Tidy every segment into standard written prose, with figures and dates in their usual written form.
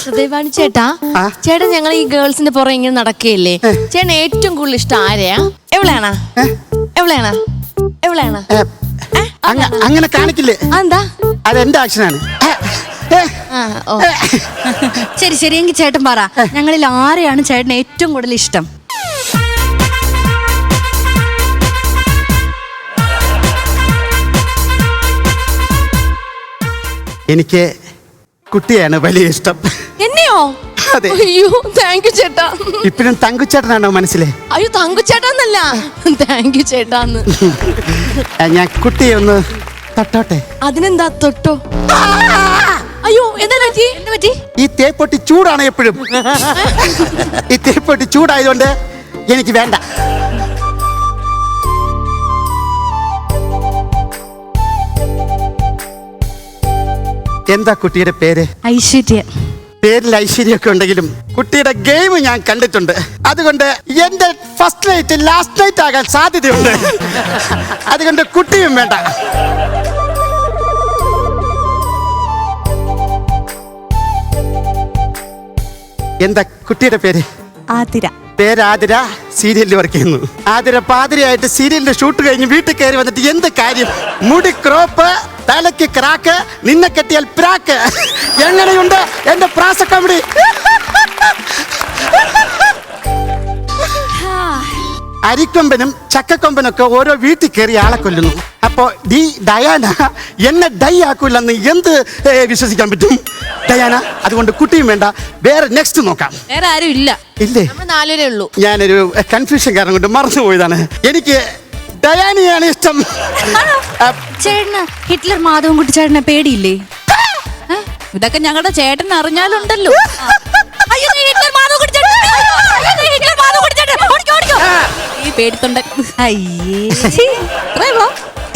ഹൃദയവാണി ചേട്ടാ, ചേട്ടൻ ഞങ്ങൾ ഈ ഗേൾസിന്റെ പുറകെ ഇങ്ങനെ നടക്കുകയല്ലേ, ചേട്ടൻ ഏറ്റവും കൂടുതൽ ഇഷ്ടം ആരെയാ? എവളെയാണ് എവളെയാണ് എവളെയാണ്? അങ്ങനെ കാണിക്കില്ലേ? എന്താ? അതെന്റെ ആക്ഷനാണ്. ശരി ശരി, എങ്കിൽ ചേട്ടൻ പറ, ഞങ്ങളിൽ ആരെയാണ് ചേട്ടന് ഏറ്റവും കൂടുതൽ ഇഷ്ടം? എനിക്ക് കുട്ടിയാണ് വലിയ ഇഷ്ടം. എന്നെയോ? അയ്യോ താങ്ക് യു ചേട്ടാ. ഇപ്പഴും തങ്കുച്ചേട്ടനാണോ മനസ്സിലെ? അയ്യോ തങ്കുച്ചേട്ടാന്നല്ല, താങ്ക് യു ചേട്ടാന്ന്. ഞാൻ കുട്ടിയെ ഒന്ന് തൊട്ടോട്ടെ? അതിനെന്താ, തൊട്ടോ. അയ്യോ എന്താ പറ്റി? ഈ തേപ്പൊട്ടി ചൂടാണ് എപ്പോഴും. ഈ തേപ്പൊട്ടി ചൂടായതുകൊണ്ട് എനിക്ക് വേണ്ട. എന്താ കുട്ടിയുടെ പേര്? ഐശ്വര്യ. പേരിൽ ഐശ്വര്യമൊക്കെ ഉണ്ടെങ്കിലും കുട്ടിയുടെ ഗെയിം ഞാൻ കണ്ടിട്ടുണ്ട്. അതുകൊണ്ട് എന്റെ ഫസ്റ്റ് നൈറ്റ് ലാസ്റ്റ് നൈറ്റ് ആകാൻ സാധ്യതയുണ്ട്. അതുകൊണ്ട് കുട്ടിയും വേണ്ട. എന്താ കുട്ടിയുടെ പേര്? ആതിര. പേര് ആതിര. സീരിയലിൽ വർക്ക് ചെയ്യുന്നു. ആതിര പാതിരയായിട്ട് സീരിയലിന്റെ ഷൂട്ട് കഴിഞ്ഞ് വീട്ടിൽ കയറി വന്നിട്ട് എന്ത് കാര്യം? മുടി ക്രോപ്പ്, തലയ്ക്ക് ക്രാക്ക്, നിന്നെ കെട്ടിയാൽ പ്രാക്ക്. എങ്ങനെയുണ്ട് എന്റെ പ്രാസ കോമഡി? അരിക്കൊമ്പനും ചക്കക്കൊമ്പനൊക്കെ ഓരോ വീട്ടിൽ കയറി ആളെ കൊല്ലുന്നു. അപ്പോ ഡയാന എന്നെ ഡൈ ആക്കൂലെന്ന് എന്ത് വിശ്വസിക്കാൻ പറ്റും? ഡയാന, അതുകൊണ്ട് കുട്ടിയും വേണ്ട. വേറെ നെക്സ്റ്റ് നോക്കാം. വേറെ ആരും ഇല്ല. ഇല്ലേ? നാലുപേരേ ഉള്ളൂ. ഞാനൊരു കൺഫ്യൂഷൻ കാരണം കൊണ്ട് മറന്നുപോയതാണ്. എനിക്ക് ഡയാനയാണ് ഇഷ്ടം. ചേട്ടന് ഹിറ്റ്ലർ മാധവൻകുട്ടി ചേട്ടനെ പേടിയില്ലേ? ഇതൊക്കെ ഞങ്ങളുടെ ചേട്ടൻ അറിഞ്ഞാലുണ്ടല്ലോ.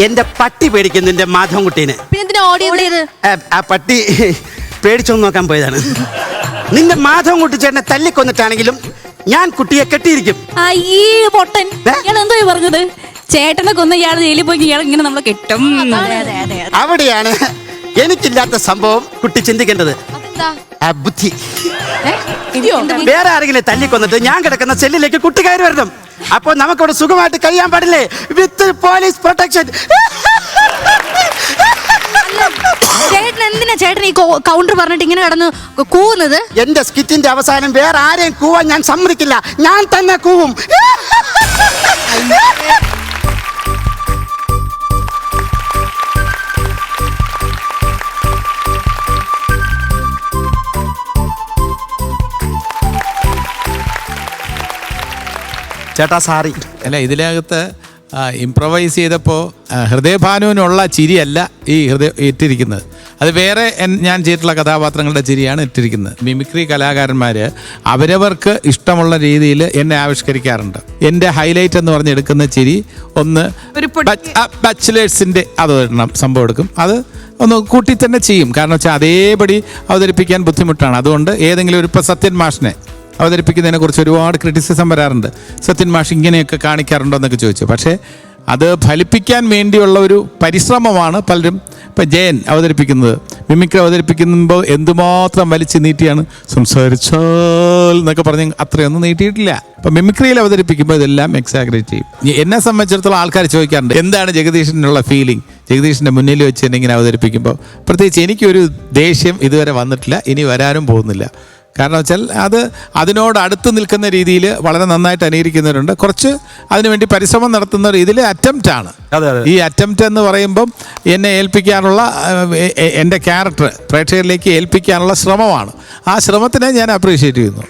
എന്റെ പട്ടി പേടിക്കുന്നുണ്ട് മാധവൻകുട്ടീനെ. ആ പട്ടി പേടിച്ചൊന്ന് നോക്കാൻ പോയതാണ്. നിന്റെ മാധവൻകുട്ടി ചേട്ടനെ തല്ലിക്കൊന്നിട്ടാണെങ്കിലും ഞാൻ കുട്ടിയെ കെട്ടിയിരിക്കും. അയ്യേ പൊട്ടൻ, ഞാൻ എന്തോ പറഞ്ഞത്? ചേട്ടനെ കൊന്ന ഇയാൾ ജയിലിൽ പോയി ഇയാൾ ഇങ്ങനെ നമ്മളെ കെട്ടും. അവിടെയാണ് എനിക്കില്ലാത്ത സംഭവം കുട്ടി ചിന്തിക്കേണ്ടത്. ബുദ്ധി. വേറെ ആരെങ്കിലും തല്ലിക്കൊന്നിട്ട് ഞാൻ കിടക്കുന്ന സെല്ലിലേക്ക് കുട്ടി കയറി വരണം. അപ്പൊ നമുക്കവിടെ സുഖമായിട്ട് കഴിയാൻ പാടില്ലേ? വിത്ത് പോലീസ് പ്രൊട്ടക്ഷൻ. ചേട്ടൻ എന്തിനാ ചേട്ടൻ ഈ കൗണ്ടർ പറഞ്ഞിട്ട് ഇങ്ങനെ കിടന്ന് കൂവുന്നത്? എന്റെ സ്കിറ്റിന്റെ അവസാനം വേറെ ആരെയും കൂവാൻ ഞാൻ സമ്മതിക്കില്ല. ഞാൻ തന്നെ കൂവും. ചേട്ടാ സാറി. അല്ല, ഇതിനകത്ത് ഇംപ്രവൈസ് ചെയ്തപ്പോൾ ഹൃദയഭാനുവിനുള്ള ചിരിയല്ല ഈ ഇട്ടിരിക്കുന്നത്. അത് വേറെ ഞാൻ ചെയ്തിട്ടുള്ള കഥാപാത്രങ്ങളുടെ ചിരിയാണ് ഇട്ടിരിക്കുന്നത്. മിമിക്രി കലാകാരന്മാർ അവരവർക്ക് ഇഷ്ടമുള്ള രീതിയിൽ എന്നെ ആവിഷ്കരിക്കാറുണ്ട്. എൻ്റെ ഹൈലൈറ്റ് എന്ന് പറഞ്ഞെടുക്കുന്ന ചിരി ഒന്ന് ബാച്ചിലേഴ്സിൻ്റെ അതൊരെണ്ണം സംഭവം എടുക്കും. അത് ഒന്ന് കൂട്ടി തന്നെ ചെയ്യും. കാരണം വെച്ചാൽ അതേപടി അവതരിപ്പിക്കാൻ ബുദ്ധിമുട്ടാണ്. അതുകൊണ്ട് ഏതെങ്കിലും ഒരു ഇപ്പോൾ സത്യൻ മാഷിനെ അവതരിപ്പിക്കുന്നതിനെ കുറിച്ച് ഒരുപാട് ക്രിറ്റിസിസം വരാറുണ്ട്. സത്യൻ മാഷ് ഇങ്ങനെയൊക്കെ കാണിക്കാറുണ്ടോ എന്നൊക്കെ ചോദിച്ചു. പക്ഷേ അത് ഫലിപ്പിക്കാൻ വേണ്ടിയുള്ള ഒരു പരിശ്രമമാണ് പലരും. ഇപ്പം ജയൻ അവതരിപ്പിക്കുന്നത്, മിമിക്രി അവതരിപ്പിക്കുമ്പോൾ എന്തുമാത്രം വലിച്ചു നീട്ടിയാണ് സംസാരിച്ചാൽ എന്നൊക്കെ പറഞ്ഞ് അത്രയൊന്നും നീട്ടിയിട്ടില്ല. അപ്പം മിമിക്രിയിൽ അവതരിപ്പിക്കുമ്പോൾ ഇതെല്ലാം എക്സാഗ്രേറ്റ് ചെയ്യും. എന്നെ സംബന്ധിച്ചിടത്തോളം ആൾക്കാർ ചോദിക്കാറുണ്ട് എന്താണ് ജഗദീഷിനുള്ള ഫീലിംഗ് ജഗദീഷിൻ്റെ മുന്നിൽ വെച്ച് എന്നെ ഇങ്ങനെ അവതരിപ്പിക്കുമ്പോൾ. പ്രത്യേകിച്ച് എനിക്കൊരു ദേഷ്യം ഇതുവരെ വന്നിട്ടില്ല, ഇനി വരാനും പോകുന്നില്ല. കാരണം വെച്ചാൽ അതിനോട് അടുത്ത് നിൽക്കുന്ന രീതിയിൽ വളരെ നന്നായിട്ട് അനുകരിക്കുന്നവരുണ്ട്. കുറച്ച് അതിനുവേണ്ടി പരിശ്രമം നടത്തുന്ന രീതിയിൽ അറ്റംപ്റ്റാണ്. ഈ അറ്റംപ്റ്റ് എന്ന് പറയുമ്പം എന്നെ ഏൽപ്പിക്കാനുള്ള എൻ്റെ ക്യാരക്ടർ പ്രേക്ഷകരിലേക്ക് ഏൽപ്പിക്കാനുള്ള ശ്രമമാണ്. ആ ശ്രമത്തിനെ ഞാൻ അപ്രീഷിയേറ്റ് ചെയ്യുന്നു.